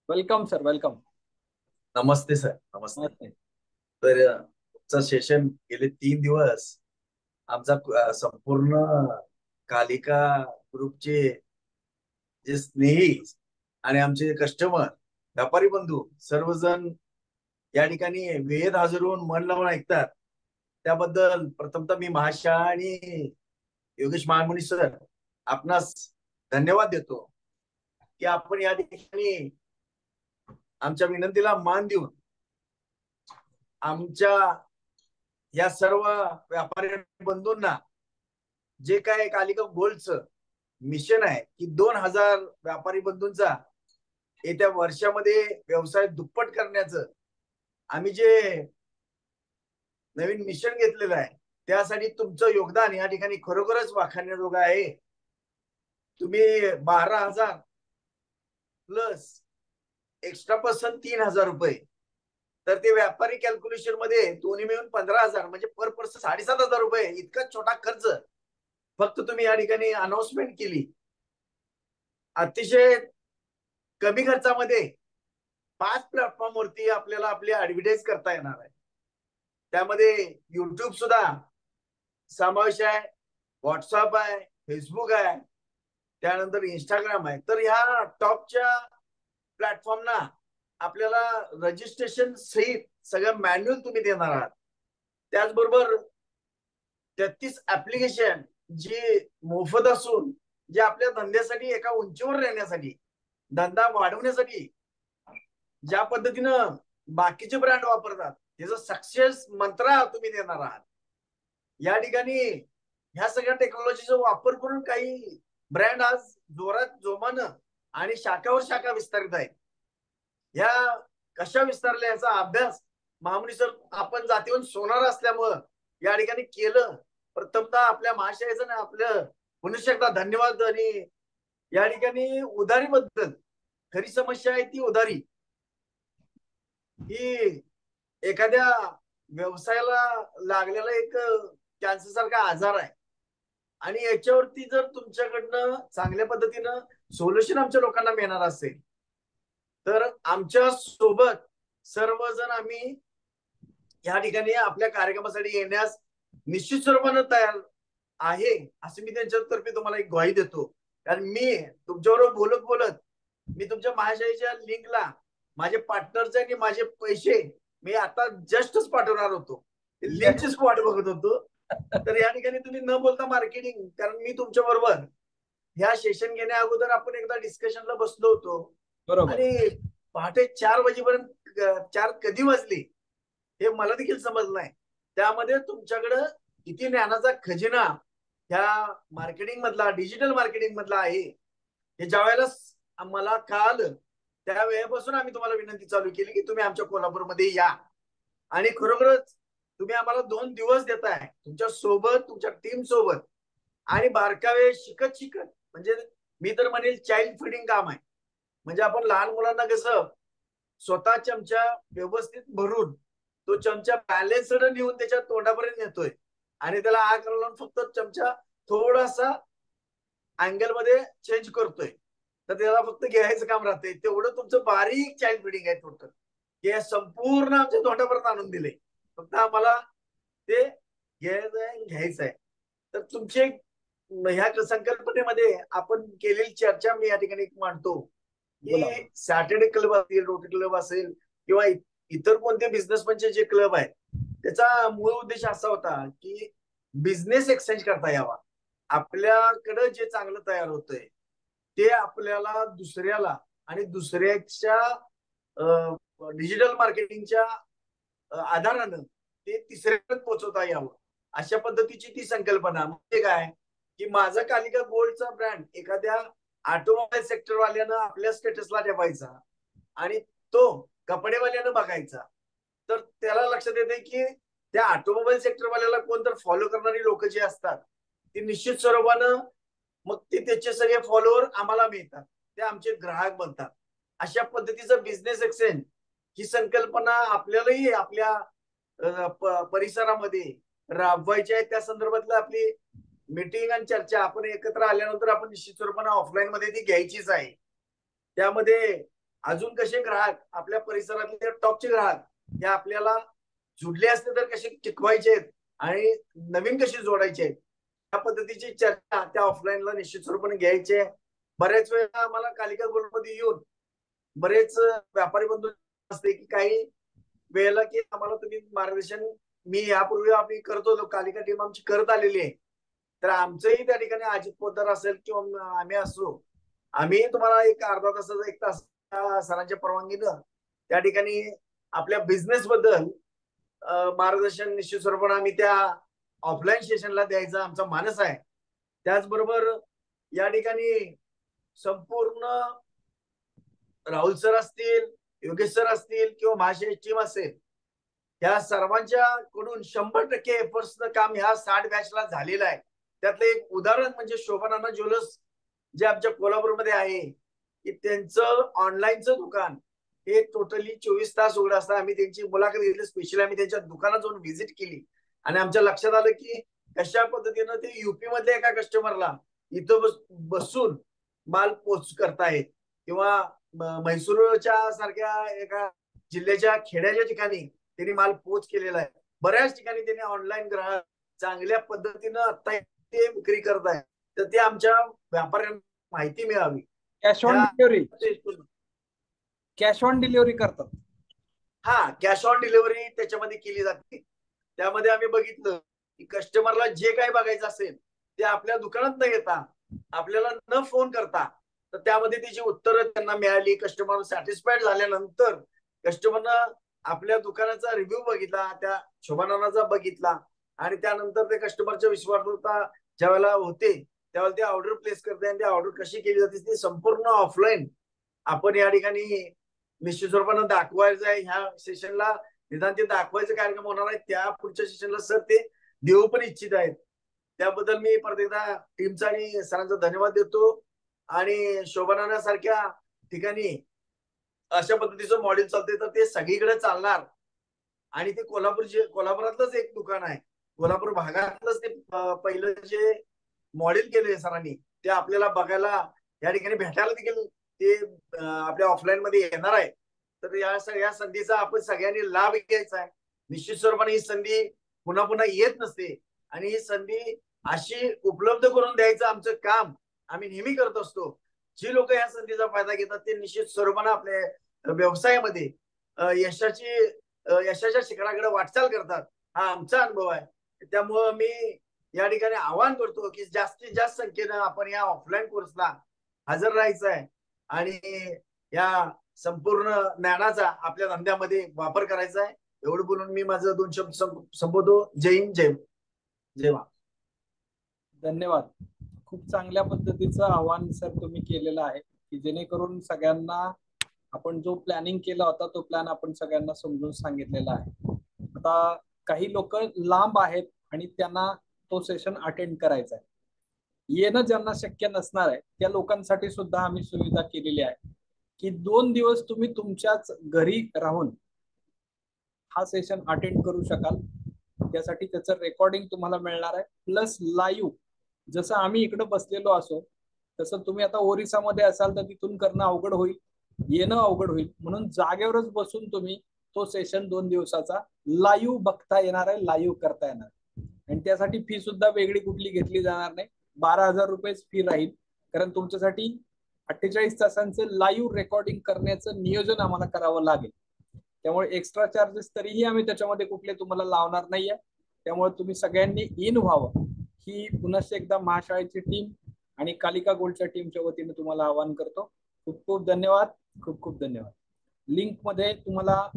Welcome sir, welcome. नमस्ते sir, नमस्ते. नमस्ते. तर तुमचं सेशन गेले 3 दिवस आमचा संपूर्ण कालिका ग्रुपचे जे स्नेही आणि आमचे कस्टमर, व्यापारी बंधू सर्वजण या ठिकाणी वेळेत हजर होऊन मन लावून ऐकतात. त्याबद्दल प्रथमतः मी महाशा आणि योगेश महामुनी सर आपणास धन्यवाद देतो की आपण या ठिकाणी आमच्या विनंतीला मान देऊन आमच्या या सर्व व्यापारी बंधूंना जे काय कालिका गोल्डचं मिशन आहे की 2000 व्यापारी बंधूंचा येत्या वर्षामध्ये व्यवसाय दुप्पट करण्याचं आम्ही जे नवीन मिशन घेतलेलं आहे त्यासाठी तुमचं योगदान या ठिकाणी खरोखरच वाखाणण्याजोगं आहे. तुम्ही 12,000 प्लस एक्स्ट्रा पर्सन 3,000 रुपये, तर ते व्यापारी कॅल्क्युलेशन मध्ये दोन्ही मिळून 15,000 म्हणजे पर पर्सन 7,500 रुपये इतका छोटा खर्च फक्त तुम्ही या ठिकाणी अनाउन्समेंट केली. अतिशय कमी खर्चामध्ये 5 प्लॅटफॉर्मवरती आपल्याला आपली ऍडव्हर्टाईज करता येणार आहे. त्यामध्ये युट्यूब सुद्धा समावेश आहे, व्हॉट्सअप आहे, फेसबुक आहे, त्यानंतर इंस्टाग्राम आहे. तर ह्या टॉपच्या प्लॅटफॉर्मना आपल्याला रजिस्ट्रेशन सहित सगळं मॅन्युअल तुम्ही देणार आहात. त्याचबरोबर 33 ऍप्लिकेशन जे मोफत असून जे आपल्या धंद्यासाठी एका उंचीवर राहण्यासाठी, धंदा वाढवण्यासाठी ज्या पद्धतीनं बाकीचे ब्रँड वापरतात त्याचा सक्सेस मंत्र तुम्ही देणार आहात. या ठिकाणी ह्या सगळ्या टेक्नॉलॉजीचा वापर करून काही ब्रँड आज जोरात जोमानं आणि शाखावर शाखा विस्तारित आहेत. ह्या कशा विस्तारल्या याचा अभ्यास महामुनी सर आपण जातीवर सोनार असल्यामुळं या ठिकाणी केलं. प्रथमतः आपल्या महाशयाचं ना आपलं पुन्हा एकदा धन्यवाद. आणि या ठिकाणी उधारी बद्दल खरी समस्या आहे ती उधारी ही एखाद्या व्यवसायाला लागलेला एक कॅन्सर सारखा आजार आहे. आणि याच्यावरती जर तुमच्याकडनं चांगल्या पद्धतीनं सोल्युशन आमच्या लोकांना मिळणार असेल तर आमच्या सोबत सर्वजण आम्ही या ठिकाणी आपल्या कार्यक्रमासाठी येण्यास निश्चित स्वरूपानं तयार आहे असं मी त्यांच्यातर्फे तुम्हाला एक ग्वाही देतो. कारण मी तुमच्याबरोबर बोलत बोलत मी तुमच्या महाशयाच्या लिंकला माझे पार्टनरचे आणि माझे पैसे मी आता जस्टच पाठवणार होतो. लिंकचीच वाट बघत होतो. तर या ठिकाणी तुम्ही न बोलता मार्केटिंग, कारण मी तुमच्या बरोबर ह्या सेशन घेण्या अगोदर आपण एकदा डिस्कशनला बसलो होतो. बरोबर. आणि पहाटे 4 वाजेपर्यंत 4 कधी वाजले हे मला देखील समजलं नाही. त्यामध्ये तुमच्याकडं किती ज्ञानाचा खजिना ह्या मार्केटिंग मधला, डिजिटल मार्केटिंग मधला आहे हे ज्या वेळेला मला कळालं त्या वेळेपासून आम्ही तुम्हाला विनंती चालू केली की तुम्ही आमच्या कोल्हापूरमध्ये या. आणि खरोखरच तुम्ही आम्हाला 2 दिवस देताय तुमच्या सोबत, तुमच्या टीम सोबत. आणि बारकावे शिकत शिकत म्हणजे मी तर म्हणेल चाइल्ड फीडिंग काम आहे. म्हणजे आपण लहान मुलांना कसं स्वतः चमचा व्यवस्थित भरून तो चमचा बॅलन्सड नेऊन त्याच्या तोंडापर्यंत नेतोय आणि त्याला आग लावून फक्त चमचा थोडासा अँगल मध्ये चेंज करतोय, तर त्याला फक्त घ्यायचं काम राहतंय. तेवढं तुमचं बारीक चाइल्ड फीडिंग आहे टोटल. हे संपूर्ण आमच्या तोंडापर्यंत आणून दिले. फक्त आम्हाला ते घ्यायचं आहे. तर तुमची ह्या संकल्पनेमध्ये आपण केलेली चर्चा मी या ठिकाणी मांडतो की सॅटर्डे क्लब असेल, रोटरी क्लब असेल किंवा इतर कोणते बिझनेसमॅनचे जे क्लब आहेत त्याचा मूळ उद्देश असा होता की बिझनेस एक्सचेंज करता यावा. आपल्याकडं जे चांगलं तयार होतंय ते आपल्याला दुसऱ्याला आणि दुसऱ्याच्या डिजिटल मार्केटिंगच्या आधारानं ते तिसऱ्यापर्यंत पोहोचवता यावं अशा पद्धतीची ती संकल्पना. म्हणजे काय की माझा कालिका गोल्डचा ब्रँड एखाद्या ऑटोमोबाईल सेक्टर वाल्यानं आपल्या स्टेटसला ठेवायचा आणि तो कपडेवाल्यानं बघायचा, तर त्याला लक्षात येते की त्या ऑटोमोबाईल सेक्टर वाल्याला कोण तर फॉलो करणारी लोक जे असतात ती निश्चित स्वरूपानं मग ते त्याचे सगळे फॉलोअर आम्हाला मिळतात, ते आमचे ग्राहक बनतात. अशा पद्धतीचं बिझनेस एक्सचेंज ही संकल्पना आपल्यालाही आपल्या परिसरामध्ये राबवायची आहे. त्या संदर्भातलं आपली मीटिंग आणि चर्चा आपण एकत्र आल्यानंतर आपण निश्चित स्वरूपाने ऑफलाईन मध्ये ती घ्यायचीच आहे. त्यामध्ये अजून कसे ग्राहक आपल्या परिसरातले टॉपचे ग्राहक हे आपल्याला जुडले असते तर कसे टिकवायचे आहेत आणि नवीन कशी जोडायचे आहेत या पद्धतीची चर्चा त्या ऑफलाईनला निश्चित स्वरूपाने घ्यायचे. बऱ्याच वेळा आम्हाला कालिका गोल्डमध्ये येऊन बरेच व्यापारी बंधू असते की काही वेळेला की आम्हाला तुम्ही मार्गदर्शन मी यापूर्वी आम्ही करत होतो, कालिका टीम आमची करत आलेली आहे, तर आमचंही त्या ठिकाणी अजित पोद्दार असेल किंवा आम्ही असो, आम्ही तुम्हाला एक अर्धा तासाचा 1 तास सरांच्या परवानगीनं त्या ठिकाणी आपल्या बिझनेस बद्दल मार्गदर्शन निश्चित स्वरूपाने आम्ही त्या ऑफलाईन सेशनला द्यायचा आमचा मानस आहे. त्याचबरोबर या ठिकाणी संपूर्ण राहुल सर असतील, योगेश सर असतील किंवा महाशय टीम असेल, या सर्वांच्या कडून 100% एफर्ट्सचं काम ह्या 60 बॅचला झालेलं आहे. त्यातलं एक उदाहरण म्हणजे शोभा ज्वेलर्स जे आमच्या कोल्हापूरमध्ये आहे की त्यांचं ऑनलाईनचं दुकान हे टोटली 24 तास उघडं असतं. आम्ही त्यांची मुलाखत घेतली, स्पेशली आम्ही त्यांच्या दुकानात जाऊन व्हिजिट केली आणि आमच्या लक्षात आलं की कशा पद्धतीनं ते युपी मधल्या एका कस्टमरला इथं बसून माल पोच करतायत किंवा म्हैसूरच्या सारख्या एका जिल्ह्याच्या खेड्याच्या ठिकाणी त्यांनी माल पोच केलेला आहे. बऱ्याच ठिकाणी त्यांनी ऑनलाईन ग्राहक चांगल्या पद्धतीनं आता ते विक्री करत आहे. तर ते आमच्या व्यापाऱ्यांना माहिती मिळावी. कॅश ऑन डिलिव्हरी करतात. हा, कॅश ऑन डिलिव्हरी त्याच्यामध्ये केली जाते. त्यामध्ये आम्ही बघितलं की कस्टमरला जे काही बघायचं असेल ते आपल्या दुकानात न येता आपल्याला न फोन करता तर त्यामध्ये त्याची उत्तरं त्यांना मिळाली. कस्टमर सॅटिस्फाईड झाल्यानंतर कस्टमरनं आपल्या दुकानाचा रिव्ह्यू बघितला, त्या शोभानानाचा बघितला आणि त्यानंतर ते कस्टमरच्या विश्वासार्हता ज्या वेळेला होते त्यावेळेला ते ऑर्डर प्लेस करते आणि ती ऑर्डर कशी केली जाते ती संपूर्ण ऑफलाईन आपण या ठिकाणी निश्चित स्वरूपानं दाखवायचं आहे. ह्या सेशनला निदान ते दाखवायचा कार्यक्रम होणार आहे. त्या पुढच्या सेशनला सर ते देऊ पण इच्छित आहेत. त्याबद्दल मी परत एकदा टीमचा आणि सरांचा धन्यवाद देतो. आणि शोभानाना सारख्या ठिकाणी अशा पद्धतीचं मॉडेल चालते तर ते सगळीकडे चालणार आणि ते कोल्हापुरातलंच एक दुकान आहे. कोल्हापूर भागातलंच ते पहिलं जे मॉडेल केले सरांनी ते आपल्याला बघायला या ठिकाणी भेटायला देखील ते आपल्या ऑफलाईन मध्ये येणार आहे. तर या सगळ्या संधीचा आपण सगळ्यांनी लाभ घ्यायचा आहे. निश्चित स्वरूपाने ही संधी पुन्हा पुन्हा येत नसते आणि ही संधी अशी उपलब्ध करून द्यायचं आमचं काम आम्ही नेहमी करत असतो. जी लोक या संधीचा फायदा घेतात ते निश्चित स्वरूपाने आपल्या व्यवसायामध्ये यशाच्या शिखराकडे वाटचाल करतात. हा आमचा अनुभव आहे. त्यामुळं मी या ठिकाणी आवाहन करतो की जास्तीत जास्त संख्येनं आपण या ऑफलाईन कोर्सला हजर राहायचं आहे आणि या संपूर्ण ज्ञानाचा आपल्या धंद्यामध्ये वापर करायचा आहे. एवढं बोलून मी माझं 2 शब्द संबोधतो. जय हिंद, जय मा. धन्यवाद. खूप चांगल्या पद्धतीचं आव्हान सर तुम्ही केलेलं आहे की जेणेकरून सगळ्यांना आपण जो प्लॅनिंग केला होता तो प्लॅन आपण सगळ्यांना समजून सांगितलेला आहे. आता काही लोक लांब आहेत आणि त्यांना तो सेशन अटेंड करायचा आहे. येणं ज्यांना शक्य नसणार आहे त्या लोकांसाठी सुद्धा आम्ही सुविधा केलेली आहे की 2 दिवस तुम्ही तुमच्याच घरी राहून हा सेशन अटेंड करू शकाल. त्यासाठी त्याचं रेकॉर्डिंग तुम्हाला मिळणार आहे प्लस लाईव्ह. जसं आम्ही इकडे बसलेलो असो तसं तुम्ही आता ओरिसामध्ये असाल तर तिथून करणं अवघड होईल, येणं अवघड होईल. म्हणून जागेवरच बसून तुम्ही तो सेशन 2 दिवसाचा लाईव्ह बघता येणार आहे, लाईव्ह करता येणार. आणि त्यासाठी फी सुद्धा वेगळी कुठली घेतली जाणार नाही. 12,000 रुपयेच फी राहील. कारण तुमच्यासाठी 48 तासांचं लाईव्ह रेकॉर्डिंग करण्याचं नियोजन आम्हाला करावं लागेल. त्यामुळे एक्स्ट्रा चार्जेस तरीही आम्ही त्याच्यामध्ये कुठले तुम्हाला लावणार नाहीये. त्यामुळे तुम्ही सगळ्यांनी इन व्हावं ही पुन्हा एकदा महाशाळेची टीम आणि कालिका गोल्डच्या टीमच्या वतीने तुम्हाला आवाहन करतो. खूप खूप धन्यवाद. खूप खूप धन्यवाद. लिंक मध्ये तुम्हाला